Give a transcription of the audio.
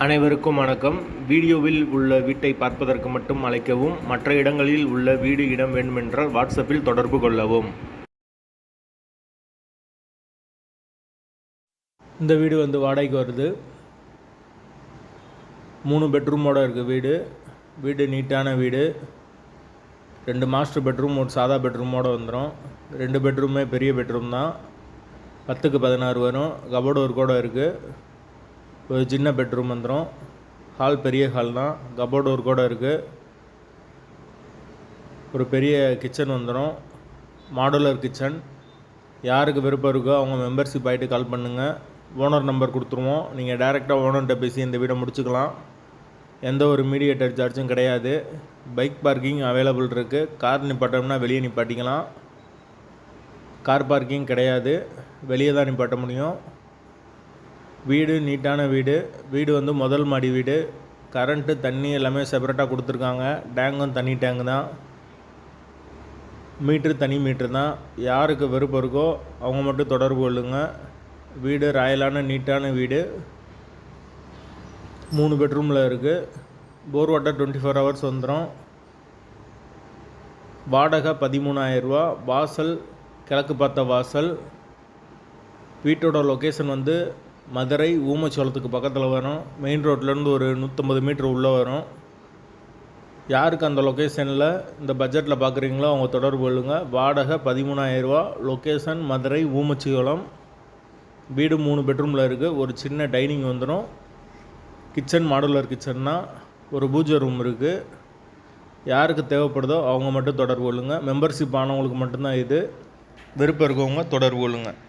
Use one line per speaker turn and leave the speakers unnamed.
அனைவருக்கும் வணக்கம். வீடியோவில் உள்ள வீட்டை பார்ப்பதற்கு மட்டும் அழைக்கவும். மற்ற இடங்களில் உள்ள வீடு இடம் வேண்டுமென்றால் வாட்ஸ்அப்பில் தொடர்பு கொள்ளவும். இந்த வீடு வாடகைக்கு வருது. 3 பெட்ரூமோடு இருக்குது வீடு நீட்டான வீடு. 2 மாஸ்டர் பெட்ரூம், ஒரு சாதா பெட்ரூமோடு வந்துடும். 2 பெட்ரூமே பெரிய பெட்ரூம் தான். 10க்கு 16 வரும். கபோர்டு ஒரு கூட இருக்குது. ஒரு சின்ன பெட்ரூம் வந்துடும். ஹால் பெரிய ஹால் தான். கபோர்டு ஒரு கூட இருக்குது. ஒரு பெரிய கிச்சன் வந்துடும். Modular kitchen. யாருக்கு விருப்பம் இருக்கோ அவங்க மெம்பர்ஷிப் ஆகிட்டு கால் பண்ணுங்கள். ஓனர் நம்பர் கொடுத்துருவோம். நீங்கள் டைரெக்டாக ஓனர்கிட்ட பேசி இந்த வீடை முடிச்சுக்கலாம். எந்த ஒரு மீடியேட்டர் சார்ஜும் கிடையாது. பைக் பார்க்கிங் அவைலபிள் இருக்குது. கார் நிப்பாட்டோம்னா வெளியே நிப்பாட்டிக்கலாம். கார் பார்க்கிங் கிடையாது, வெளியே தான் நிப்பாட்ட முடியும். வீடு நீட்டான வீடு முதல் மாடி வீடு. கரண்ட்டு தண்ணி எல்லாமே செப்பரேட்டாக கொடுத்துருக்காங்க. டேங்கும் தண்ணி டேங்கு தான். தனி மீட்ரு தான். யாருக்கு விருப்பம் இருக்கோ அவங்க மட்டும் தொடர்பு கொள்ளுங்க. வீடு ராயலான நீட்டான வீடு. 3 பெட்ரூமில் இருக்குது. போர் வாட்டர் 24 ஹவர்ஸ் வந்துடும். வாடகை 13,000 ரூபா. வாசல் கிழக்கு பார்த்த வாசல். வீட்டோட லொக்கேஷன் மதுரை ஊமச்சோளத்துக்கு பக்கத்தில் வரும். மெயின் ரோட்லேருந்து ஒரு 150 மீட்டர் உள்ளே வரும். யாருக்கு அந்த லொக்கேஷனில் இந்த பட்ஜெட்டில் பார்க்குறீங்களோ அவங்க தொடர்பு கொள்ளுங்கள். வாடகை 13,000 ரூபா. லொக்கேஷன் மதுரை ஊமச்சோளம். வீடு 3 பெட்ரூமில் இருக்குது. ஒரு சின்ன டைனிங் வந்துடும். கிச்சன் மாடுலர் கிச்சன் தான். ஒரு பூஜை ரூம் இருக்குது. யாருக்கு தேவைப்படுதோ அவங்க மட்டும் தொடர்பு கொள்ளுங்கள். மெம்பர்ஷிப் ஆனவங்களுக்கு மட்டும்தான் இது. விருப்பம் இருக்கவங்க தொடர்பு கொள்ளுங்கள்.